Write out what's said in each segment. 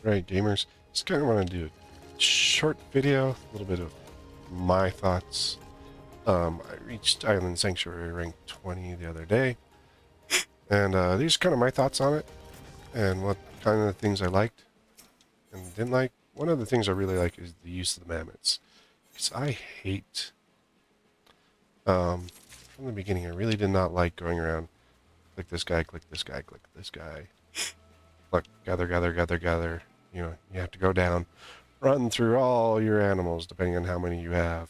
Right, gamers. Just kind of want to do a short video, a little bit of my thoughts. I reached Island Sanctuary rank 20 the other day, and these are kind of my thoughts on it, and what kind of things I liked and didn't like. One of the things I really like is the use of the mammoths, because I hate, from the beginning, I really did not like going around, click this guy, click this guy, click this guy, look, gather, gather, gather, gather. You know, you have to go down, run through all your animals, depending on how many you have,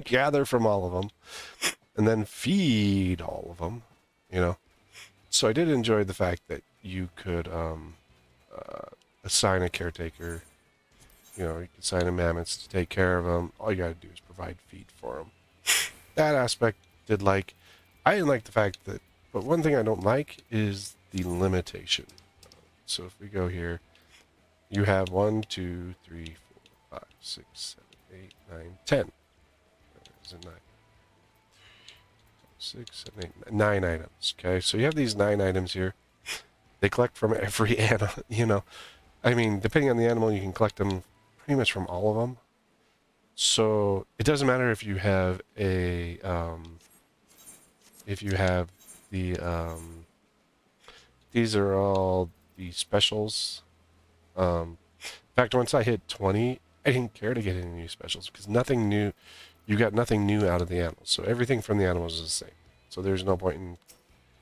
gather from all of them, and then feed all of them, you know. So I did enjoy the fact that you could assign a caretaker, you know, you could assign a mammoths to take care of them. All you got to do is provide feed for them. That aspect did like. I didn't like the fact that, but one thing I don't like is the limitation. So if we go here, you have 1, 2, 3, 4, 5, 6, 7, 8, 9, 10. Is it 9? 6, 7, 8, 9 items. Okay, so you have these 9 items here. They collect from every animal, you know. I mean, depending on the animal, you can collect them pretty much from all of them. So it doesn't matter if you have a, if you have the, these are all the specials. In fact, once I hit 20, I didn't care to get any new specials because nothing new, you got nothing new out of the animals. So everything from the animals is the same. So there's no point in,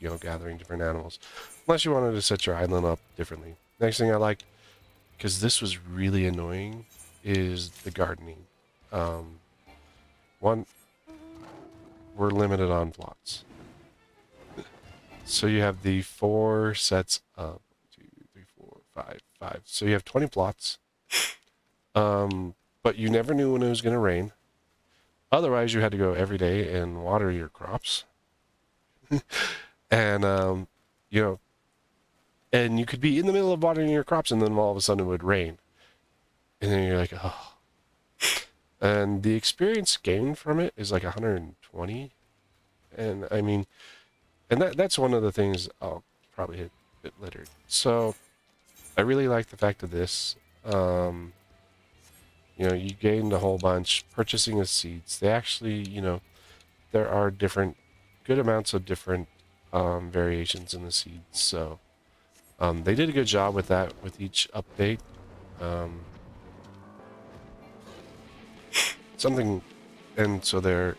you know, gathering different animals unless you wanted to set your island up differently. Next thing I liked, because this was really annoying, is the gardening. One, we're limited on plots. So you have the 4 sets of 2, 3, 4, 5, 5. So you have 20 plots. But you never knew when it was going to rain. Otherwise, you had to go every day and water your crops. And, you know, and you could be in the middle of watering your crops and then all of a sudden it would rain. And then you're like, oh. And the experience gained from it is like 120. And I mean, and that's one of the things I'll probably hit a bit later. So I really like the fact of this. You know, you gained a whole bunch purchasing the seeds. They actually, you know, there are different, good amounts of different variations in the seeds. So they did a good job with that with each update. Something, and so there.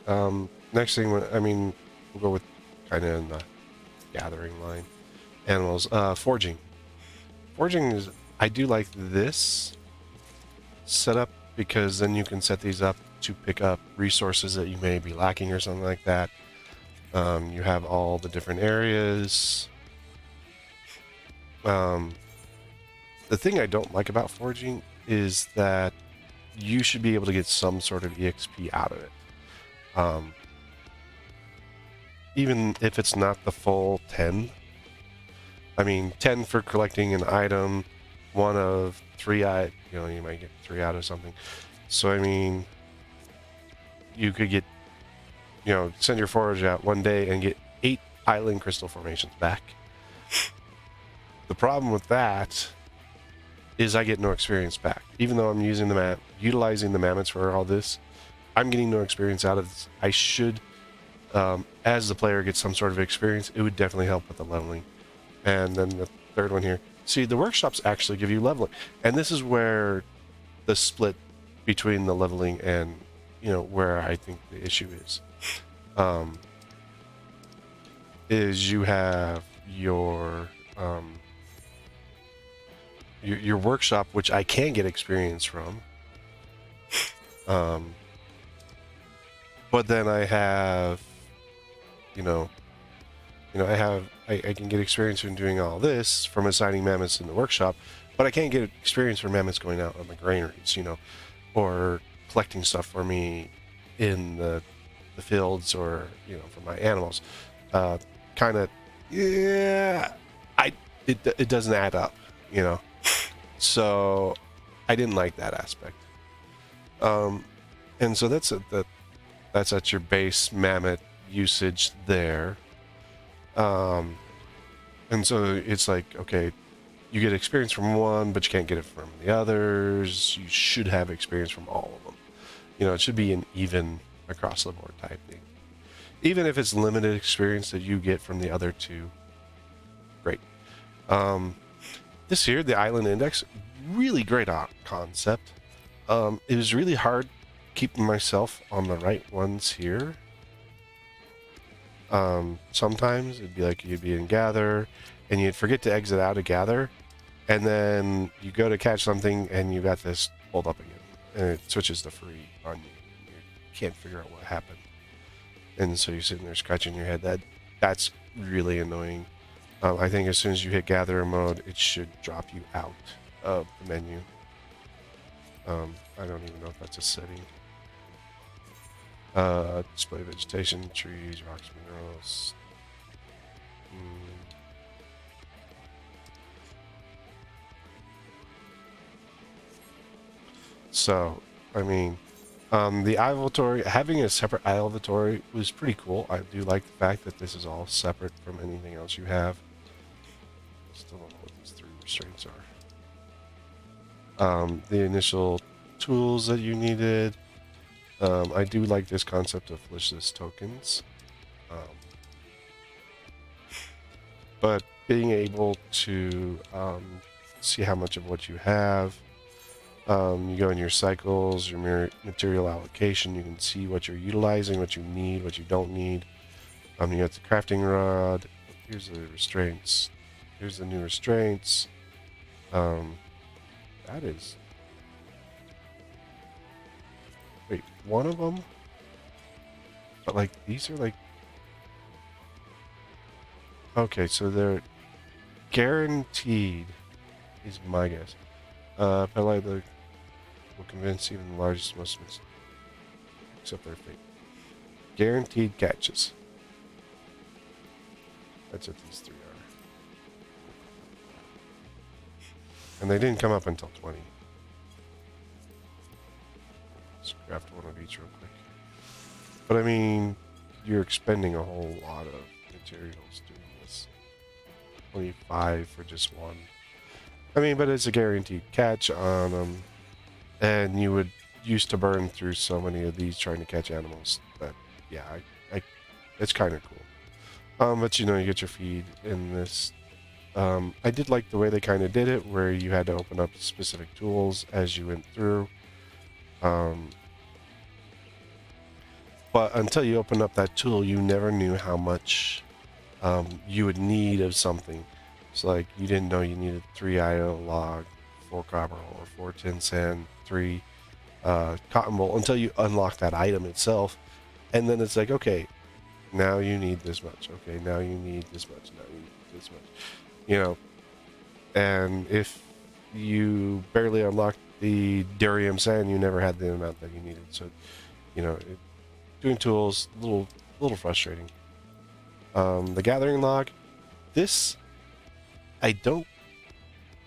Next thing, I mean, we'll go with kind of in the gathering line. Animals. Forging. Forging is, I do like this setup because then you can set these up to pick up resources that you may be lacking or something like that. You have all the different areas. The thing I don't like about forging is that you should be able to get some sort of EXP out of it. Even if it's not the full 10. I mean, 10 for collecting an item, 1 of 3, you know, you might get 3 out of something. So, I mean, you could get, you know, send your forage out one day and get 8 island crystal formations back. The problem with that is I get no experience back. Even though I'm using the utilizing the mammoths for all this, I'm getting no experience out of this. I should, as the player, get some sort of experience. It would definitely help with the leveling. And then the third one here. See, the workshops actually give you leveling. And this is where the split between the leveling and, you know, where I think the issue is you have your workshop, which I can get experience from. But then I have, I can get experience from doing all this from assigning mammoths in the workshop, but I can't get experience from mammoths going out on the granaries, you know, or collecting stuff for me in the fields or, you know, for my animals. Kind of, yeah, it doesn't add up, you know. So I didn't like that aspect. And so that's at your base mammoth usage there. And so it's like, okay, you get experience from one, but you can't get it from the others. You should have experience from all of them. You know, it should be an even across the board type thing. Even if it's limited experience that you get from the other two, great. This here, the island index, really great concept. It was really hard keeping myself on the right ones here. Sometimes it'd be like you'd be in gather and you'd forget to exit out of gather, and then you go to catch something and you got this pulled up again, and it switches to free on you. You can't figure out what happened, and so you're sitting there scratching your head. That's really annoying. I think as soon as you hit gather mode, it should drop you out of the menu. I don't even know if that's a setting. Display vegetation, trees, rocks, minerals. So, I mean, the inventory, having a separate inventory was pretty cool. I do like the fact that this is all separate from anything else you have. Still don't know what these 3 restraints are. The initial tools that you needed. I do like this concept of fleshless tokens. But being able to see how much of what you have. You go in your cycles, your material allocation, you can see what you're utilizing, what you need, what you don't need. You got the crafting rod. Here's the restraints. Here's the new restraints. That is... Wait, one of them? But like, these are like... Okay, so they're guaranteed, is my guess. But like the... will convince even the largest, most accept their fate. Guaranteed catches. That's what these 3 are. And they didn't come up until 20. Let's craft one of each real quick. But I mean, you're expending a whole lot of materials doing this. 25 for just one. I mean, but it's a guaranteed catch on them. And you would used to burn through so many of these trying to catch animals that, yeah, it's kind of cool. But you know, you get your feed in this. I did like the way they kind of did it, where you had to open up specific tools as you went through. But until you opened up that tool, you never knew how much you would need of something. It's like you didn't know you needed 3 iron log, 4 copper ore, 4 tin sand, 3 cotton wool until you unlock that item itself. And then it's like, okay, now you need this much. Okay, now you need this much. Now you need this much. You know, and if you barely unlocked the durium sand, you never had the amount that you needed. So, you know, doing tools, a little frustrating. The gathering log, this, I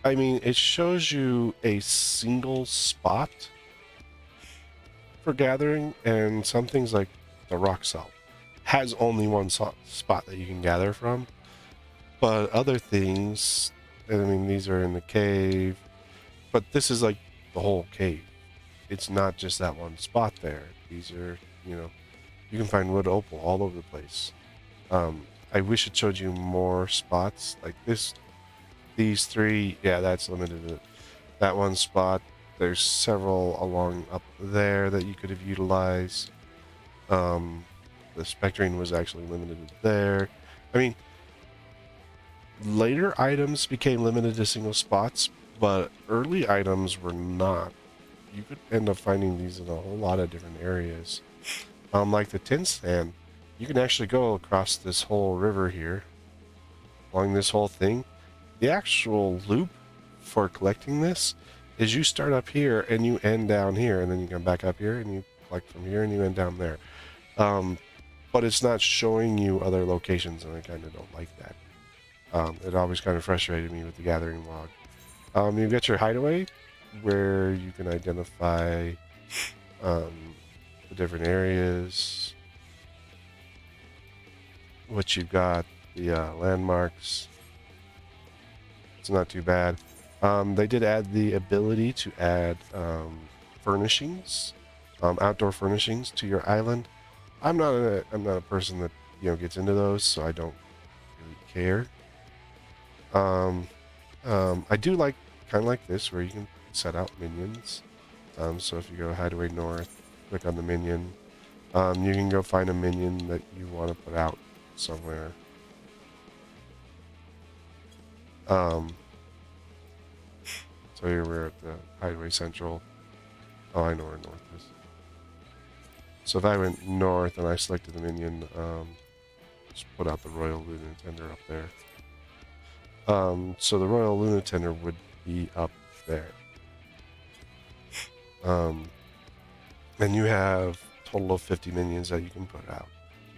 mean, it shows you a single spot for gathering, and some things like the rock salt has only one spot that you can gather from. But other things, I mean, these are in the cave, but this is like the whole cave. It's not just that one spot there. These are, you know, you can find wood opal all over the place. I wish it showed you more spots like this. These 3, yeah, that's limited to that one spot. There's several along up there that you could have utilized. The spectrine was actually limited there. I mean, later items became limited to single spots, but early items were not. You could end up finding these in a whole lot of different areas. Like the tin sand, you can actually go across this whole river here, along this whole thing. The actual loop for collecting this is you start up here and you end down here, and then you come back up here and you collect from here and you end down there. But it's not showing you other locations, and I kind of don't like that. It always kind of frustrated me with the gathering log. You've got your hideaway, where you can identify the different areas. What you've got, the landmarks. It's not too bad. They did add the ability to add furnishings, outdoor furnishings to your island. I'm not a person that gets into those, so I don't really care. I do like kind of like this where you can set out minions. So if you go Hideaway North, click on the minion, you can go find a minion that you want to put out somewhere. So here we're at the Hideaway Central. Oh, I know where north is. So if I went north and I selected the minion, just put out the Royal Lunatender up there. So the Royal Lunatender would be up there. And you have a total of 50 minions that you can put out.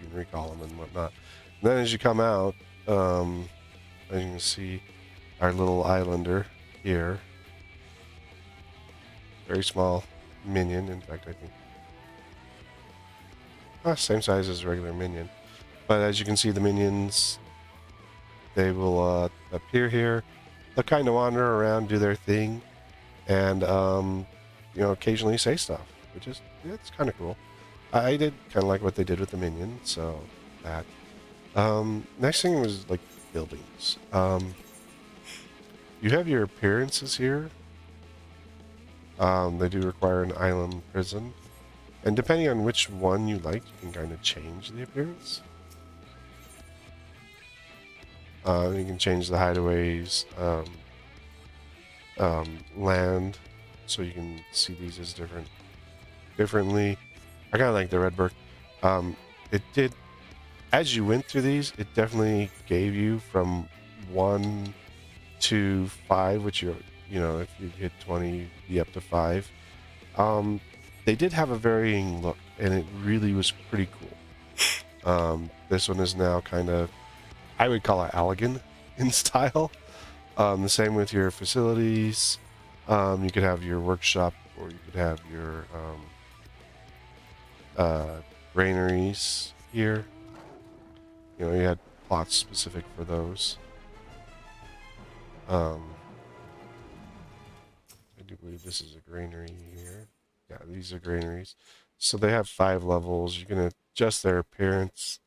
You can recall them and whatnot. And then as you come out, as you can see, our little islander here. Very small minion. In fact, I think same size as a regular minion. But as you can see, the minions, they will appear here. They'll kind of wander around, do their thing, and occasionally say stuff, which is it's kind of cool. I did kind of like what they did with the minion, so that. Next thing was like buildings. You have your appearances here. They do require an island prison. And depending on which one you like, you can kind of change the appearance. You can change the hideaways, land, so you can see these as differently. I kind of like the red brick. It did, as you went through these, it definitely gave you from 1 to 5, which if you hit 20, you'd be up to 5. They did have a varying look, and it really was pretty cool. This one is now kind of, I would call it elegant in style. The same with your facilities. You could have your workshop, or you could have your granaries here. You had plots specific for those. I do believe this is a granary here. Yeah, these are granaries. So they have 5 levels. You can adjust their appearance.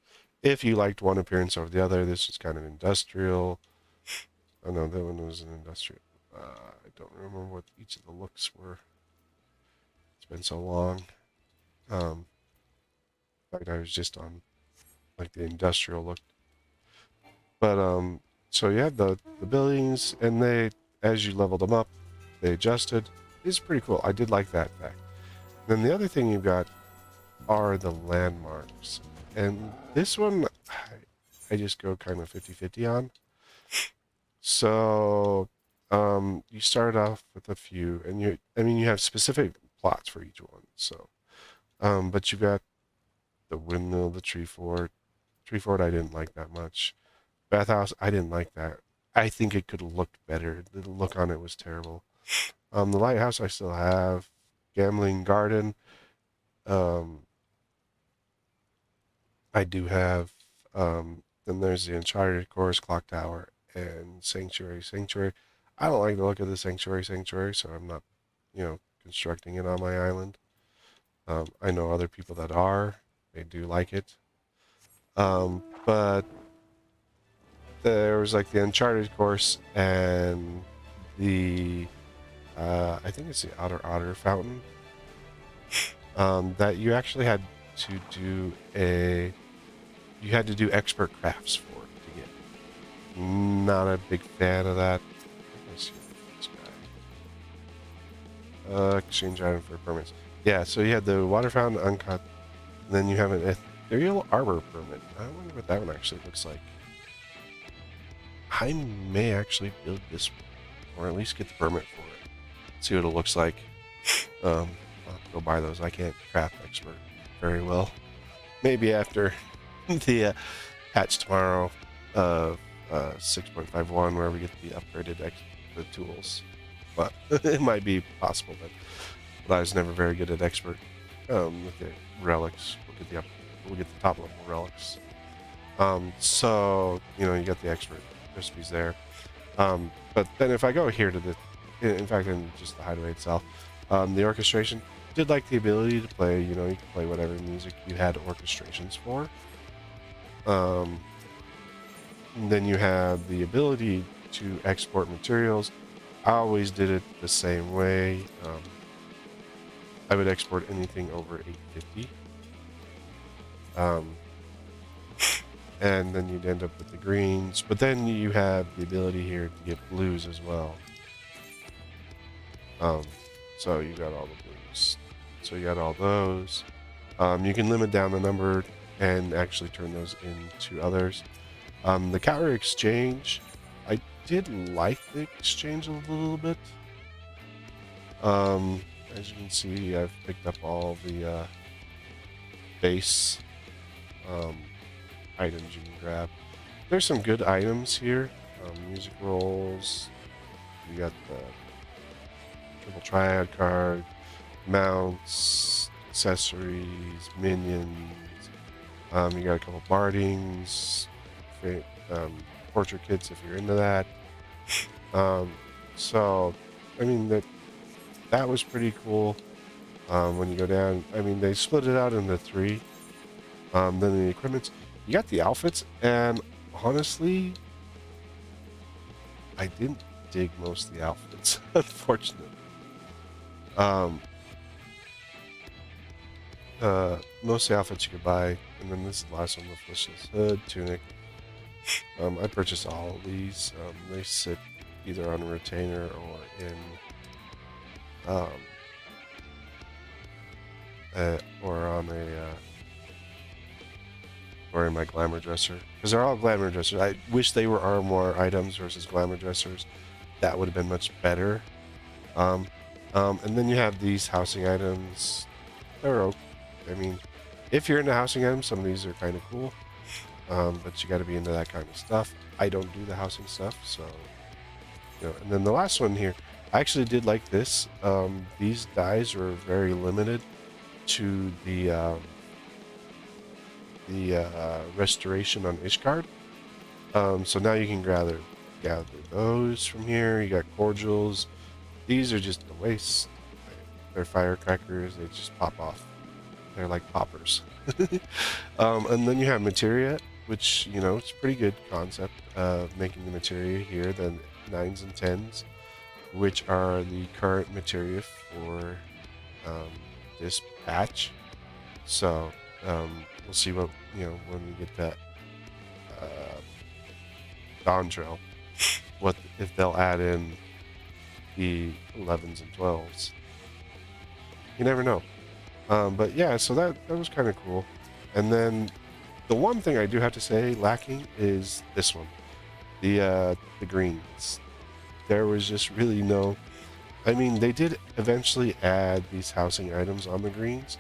If you liked one appearance over the other, this was kind of industrial. Oh no, that one was an industrial. I don't remember what each of the looks were. It's been so long. In fact, I was just on like the industrial look. But so you have the buildings, and they, as you leveled them up, they adjusted. It's pretty cool. I did like that fact. Then the other thing you've got are the landmarks. And this one, I just go kind of 50-50 on. So you start off with a few, and you have specific plots for each one. So, but you've got the windmill, the tree fort. Tree fort I didn't like that much. Bathhouse, I didn't like that. I think it could have looked better. The look on it was terrible. The lighthouse I still have. Gambling garden. I do have. Then there's the Uncharted Course, Clock Tower, and Sanctuary. Sanctuary. I don't like the look of the Sanctuary, so I'm not, constructing it on my island. I know other people that are. They do like it. But there was like the Uncharted Course and the I think it's the Outer Otter Fountain that you actually had to do expert crafts for to get. Not a big fan of that. Let's see this guy. Exchange item for permits. Yeah, so you had the water fountain uncut, and then you have an ethereal arbor permit. I wonder what that one actually looks like. I may actually build this one, or at least get the permit for it. See what it looks like. I'll have to go buy those. I can't craft expert very well. Maybe after the patch tomorrow of 6.51, where we get the upgraded the tools. But it might be possible, but I was never very good at expert. With the relics, we'll get the top level relics. So you got the expert recipes there. But then if I go here to the, in fact, in just the hideaway itself, the orchestration did like the ability to play, you know, you can play whatever music you had orchestrations for. Then you have the ability to export materials. I always did it the same way. I would export anything over 850. And then you'd end up with the greens, but then you have the ability here to get blues as well. So you got all the blues. So you got all those. You can limit down the number and actually turn those into others. The calorie exchange, I did like the exchange a little bit. As you can see, I've picked up all the base items you can grab. There's some good items here. Music rolls. You got the triple triad card, mounts, accessories, minions. You got a couple bardings, portrait kits if you're into that. So, I mean that was pretty cool. When you go down, I mean they split it out into 3. Then the equipment, you got the outfits, and honestly, I didn't dig most of the outfits, unfortunately. Most of the outfits you could buy, and then this is the last one, the Fleshless Hood, Tunic. I purchased all of these. They sit either on a retainer or in or in my glamour dresser, because they're all glamour dressers. I wish they were armoire items versus glamour dressers. That would have been much better. And then you have these housing items. They're okay. I mean, if you're into housing items, some of these are kind of cool. But you got to be into that kind of stuff. I don't do the housing stuff, so you know. And then the last one here, I actually did like this. These dies were very limited to the restoration on Ishgard. So now you can gather those from here. You got cordials. These are just a waste. They're firecrackers. They just pop off. They're like poppers. And then you have materia, which, you know, it's a pretty good concept of making the materia here, the 9s and 10s, which are the current materia for this patch. So we'll see what, you know, when we get that Dawn what if they'll add in the 11s and 12s. You never know. But yeah, so that was kind of cool. And then the one thing I do have to say lacking is this one, the greens. There was just really no. I mean, they did eventually add these housing items on the greens,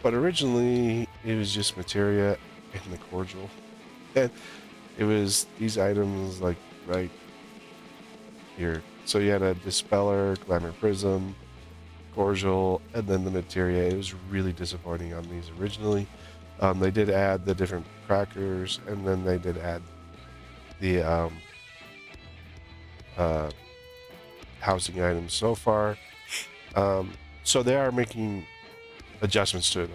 but originally it was just materia and the cordial, and it was these items like right here. So you had a dispeller, glamour prism, cordial, and then the materia. It was really disappointing on these originally. They did add the different crackers, and then they did add the housing items so far. So they are making adjustments to it.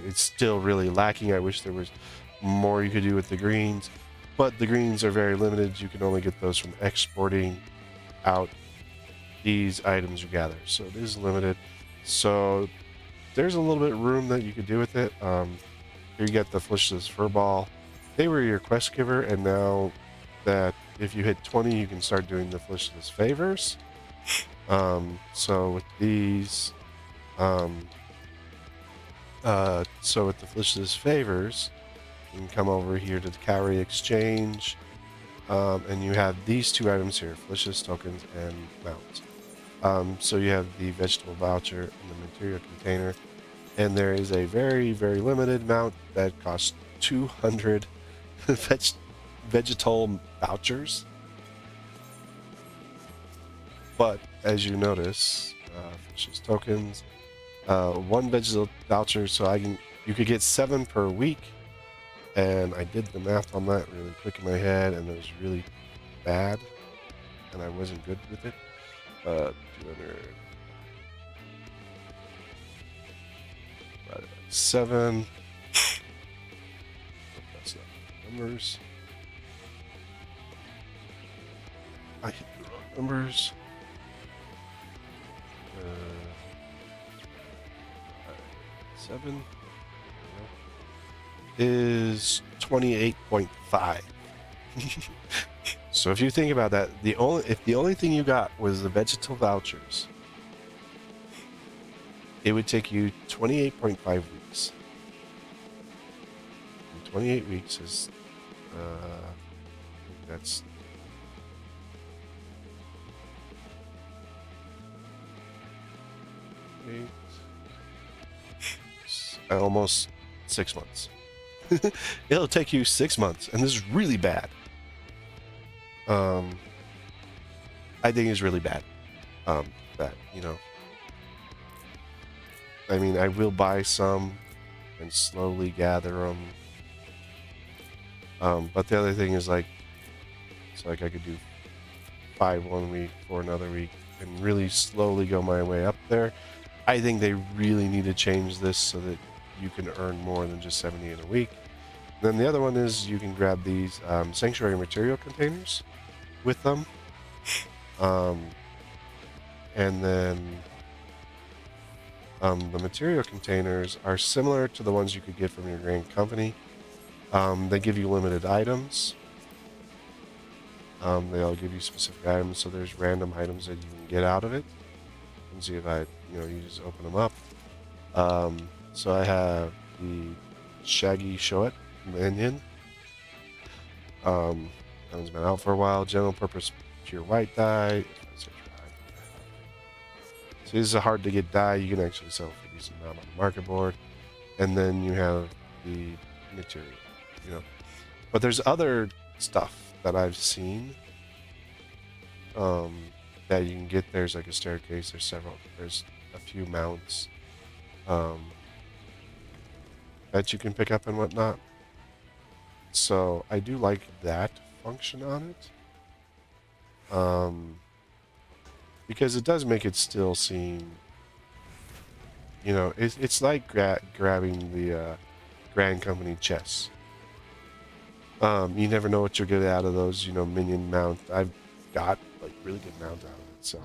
It's still really lacking. I wish there was more you could do with the greens, but the greens are very limited. You can only get those from exporting out these items you gather, so it is limited. So there's a little bit of room that you could do with it. Here you get the Fleshless Furball. They were your quest giver, and now that if you hit 20, you can start doing the Fleshless favors. So with these, so with the Fleshless favors, you can come over here to the calorie exchange, and you have these 2 items here, Fleshless tokens and mounts. So you have the vegetable voucher and the material container, and there is a very, very limited mount that costs 200 vegetal vouchers. But as you notice, Fleshless tokens, 1 vegetal voucher, so you could get 7 per week, and I did the math on that really quick in my head, and it was really bad. and I wasn't good with it. 200 divided by 7. That's not numbers. I hit the wrong numbers. 7 is 28.5. So if you think about that, if the only thing you got was the vegetal vouchers, it would take you 28.5 weeks. And 28 weeks is that's almost 6 months. It'll take you 6 months, and this is really bad. I think it's really bad. That, you know, I mean, I will buy some and slowly gather them. But the other thing is, like, it's like I could do 5 one week, 4 another week, and really slowly go my way up there. I think they really need to change this so that you can earn more than just 70 in a week. Then the other one is you can grab these sanctuary material containers with them. And then the material containers are similar to the ones you could get from your grand company. They give you limited items. They all give you specific items, so there's random items that you can get out of it. And see if you just open them up. So I have the Shaggy Shoet Minion. That one's been out for a while. General purpose pure white dye. So this is a hard to get dye. You can actually sell for a decent amount on the market board. And then you have the material, But there's other stuff that I've seen that you can get. There's like a staircase. There's a few mounts that you can pick up and whatnot. So I do like that function on it. Because it does make it still seem, it's like grabbing the Grand Company chests. You never know what you'll get out of those, minion mount. I've got like really good mount out of it, so.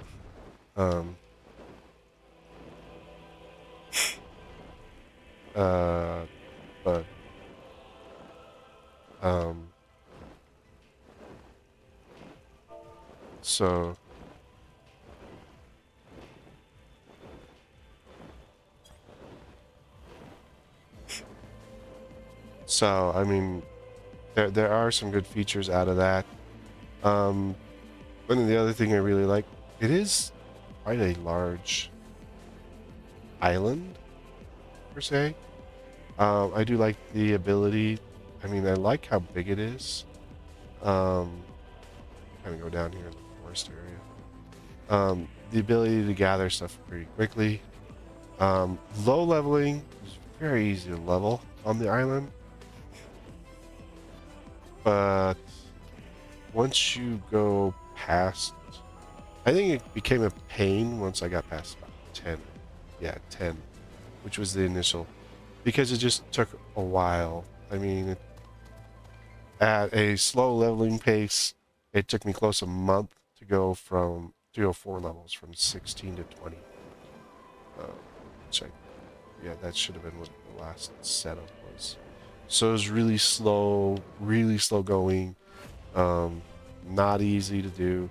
But so I mean, there are some good features out of that. One of the other thing I really like, it is quite a large island per se. I do like the ability. I mean, I like how big it is. Kind of go down here in the forest area. The ability to gather stuff pretty quickly. Low leveling is very easy to level on the island. But once you go past, I think it became a pain once I got past about 10. Yeah, 10, which was the initial, because it just took a while. I mean, at a slow leveling pace, it took me close a month to go 4 levels from 16 to 20. That should have been what the last setup was. So it was really slow going. Not easy to do.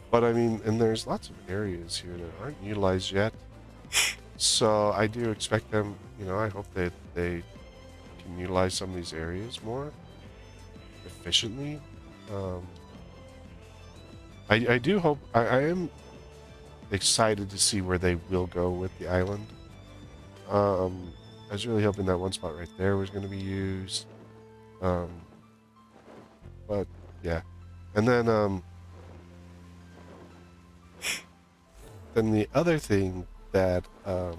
But I mean, and there's lots of areas here that aren't utilized yet. So I do expect them, I hope that they can utilize some of these areas more efficiently. I do hope, I am excited to see where they will go with the island. I was really hoping that one spot right there was going to be used. But yeah. And then the other thing that I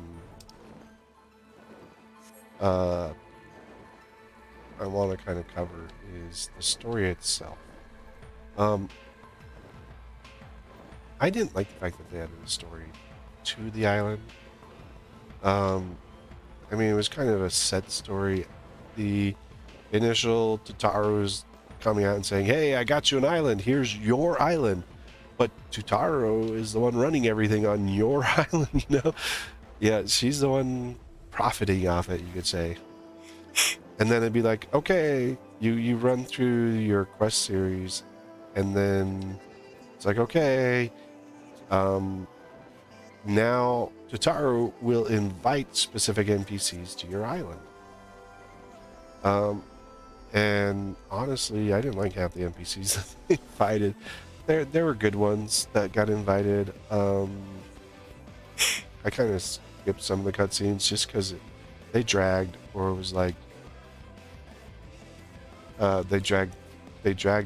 want to kind of cover is the story itself. I didn't like the fact that they added a story to the island. Um, I mean, it was kind of a set story. The initial Tataru's coming out and saying, "Hey, I got you an island. Here's your island." But Tutaru is the one running everything on your island, you know? Yeah, she's the one profiting off it, you could say. And then it'd be like, okay, you run through your quest series, and then it's like, okay, now Tutaru will invite specific NPCs to your island. And honestly, I didn't like half the NPCs that they invited. There were good ones that got invited. I kind of skipped some of the cutscenes just because they dragged, or it was like they dragged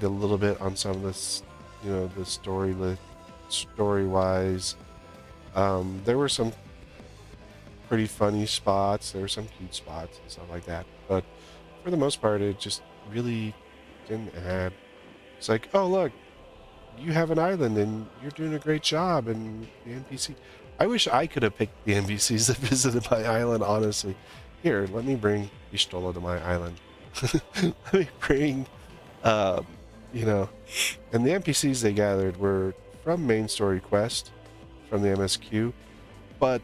a little bit on some of this, you know, the story wise. There were some pretty funny spots. There were some cute spots and stuff like that, but for the most part, it just really didn't add. It's like, oh look, you have an island and you're doing a great job, and the NPC. I wish I could have picked the NPCs that visited my island, honestly. Here, let me bring Ishtola to my island. Let me bring, you know, and the NPCs they gathered were from main story quest, from the MSQ, but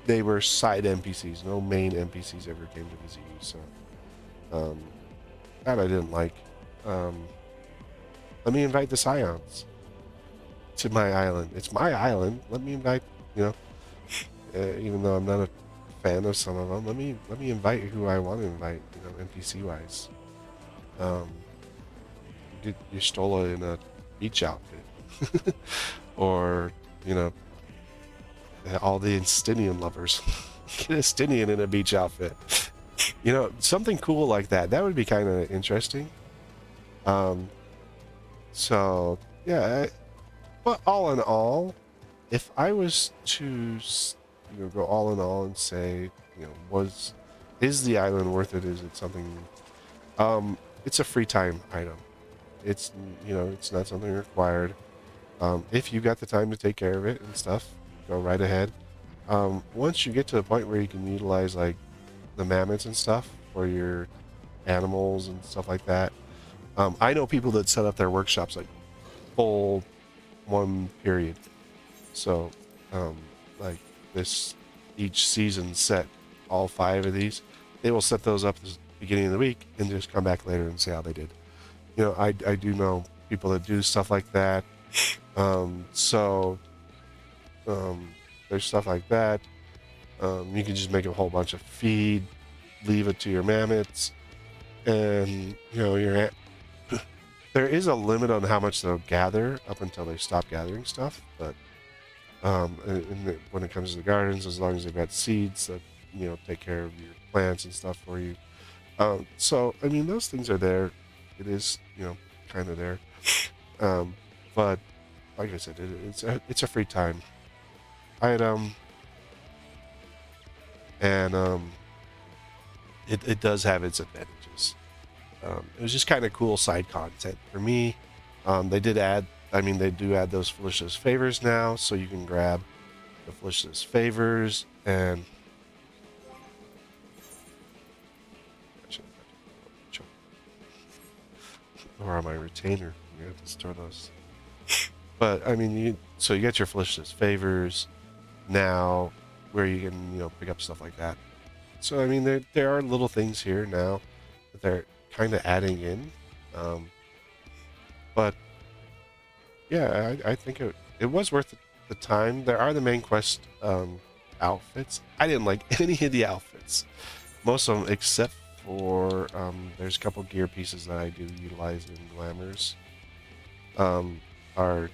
they were side NPCs. No main NPCs ever came to visit you, so that I didn't like. Let me invite the Scions to my island. It's my island. Let me invite, you know, even though I'm not a fan of some of them, let me invite who I want to invite, you know, NPC wise. Get Y'shtola in a beach outfit, or you know, all the Estinian lovers get Estinian in a beach outfit. You know, something cool like that. That would be kind of interesting. So yeah, but all in all, if I was to, you know, go all in all and say, you know, is the island worth it? Is it something? It's a free time item. It's, you know, it's not something required. If you got the time to take care of it and stuff, go right ahead. Once you get to the point where you can utilize like the mammoths and stuff for your animals and stuff like that, I know people that set up their workshops like full one period. So, like this, each season set all 5 of these. They will set those up at the beginning of the week and just come back later and see how they did. You know, I do know people that do stuff like that. So there's stuff like that. You can just make a whole bunch of feed, leave it to your mammoths, and you know there is a limit on how much they'll gather up until they stop gathering stuff. But when it comes to the gardens, as long as they've got seeds that, you know, take care of your plants and stuff for you. So I mean, those things are there. It is, you know, kind of there. But like I said, it's a free time item, and it does have its advantages. It was just kind of cool side content for me. They did add, I mean, they do add those Felicia's favors now, so you can grab the Felicia's favors and or on my retainer. You have to store those. But I mean, so you get your Felicia's favors now, where you can, you know, pick up stuff like that. So I mean, there are little things here now that they're kind of adding in. But yeah, I think it was worth the time. There are the main quest outfits. I didn't like any of the outfits, most of them except for there's a couple gear pieces that I do utilize in glamours. Are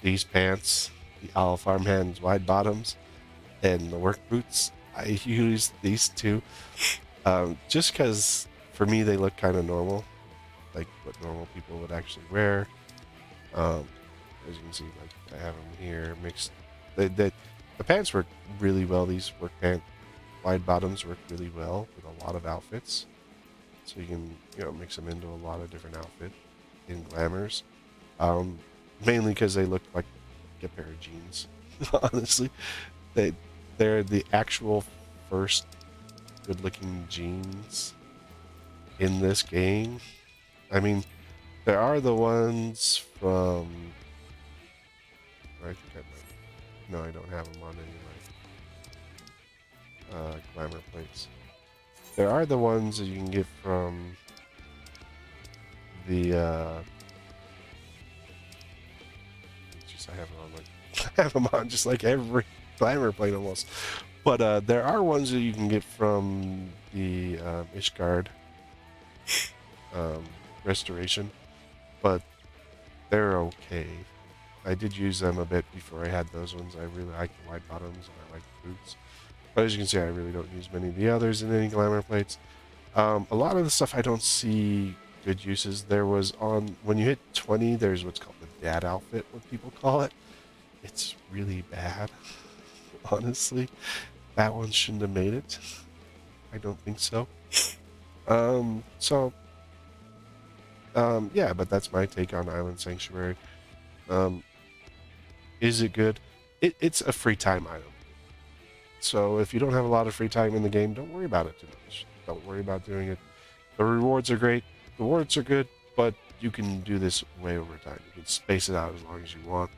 these pants, the Owl Farmhand's wide bottoms, and the work boots. I use these two just because for me they look kind of normal, like what normal people would actually wear. As you can see, like I have them here mixed. The pants work really well. These work pant wide bottoms work really well with a lot of outfits, so you can, you know, mix them into a lot of different outfits in glamours. Mainly because they look like a pair of jeans. Honestly, they're the actual first good-looking jeans in this game. I mean, there are the ones from. I think I might. No, I don't have them on any of my glamour plates. There are the ones that you can get from the. Just I have it on like I have them on just like every glamour plate almost. But there are ones that you can get from the Ishgard restoration, but they're okay. I did use them a bit before I had those ones. I really like the wide bottoms and I like the boots. But as you can see, I really don't use many of the others in any glamour plates. A lot of the stuff I don't see good uses. There was on, when you hit 20, there's what's called the dad outfit, what people call it. It's really bad, honestly. That one shouldn't have made it. I don't think so. Yeah, but that's my take on Island Sanctuary. Is it good? It's a free time item. So if you don't have a lot of free time in the game, don't worry about it too much. Don't worry about doing it. The rewards are great. The rewards are good, but you can do this way over time. You can space it out as long as you want.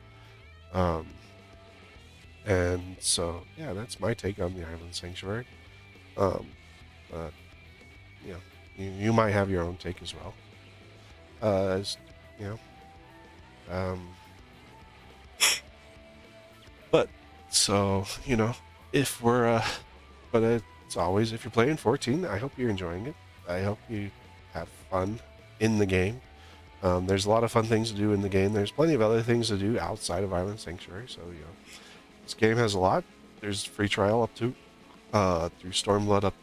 And so, yeah, that's my take on the Island Sanctuary. But, you know, you might have your own take as well. As, you know, but, so, you know, if we're, but it's always, if you're playing 14, I hope you're enjoying it. I hope you have fun in the game. There's a lot of fun things to do in the game. There's plenty of other things to do outside of Island Sanctuary. So, you know, this game has a lot. There's free trial up to, through Stormblood up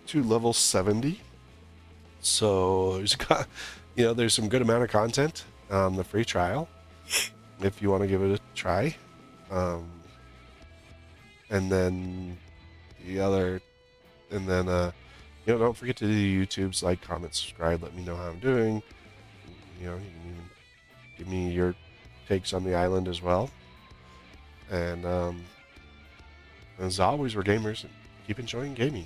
to level 70. So, there's, you know, there's some good amount of content on the free trial if you want to give it a try. And then the other, and then, you know, don't forget to do the YouTubes, like, comment, subscribe, let me know how I'm doing. You know, you can even give me your takes on the island as well. And as always, we're gamers and keep enjoying gaming.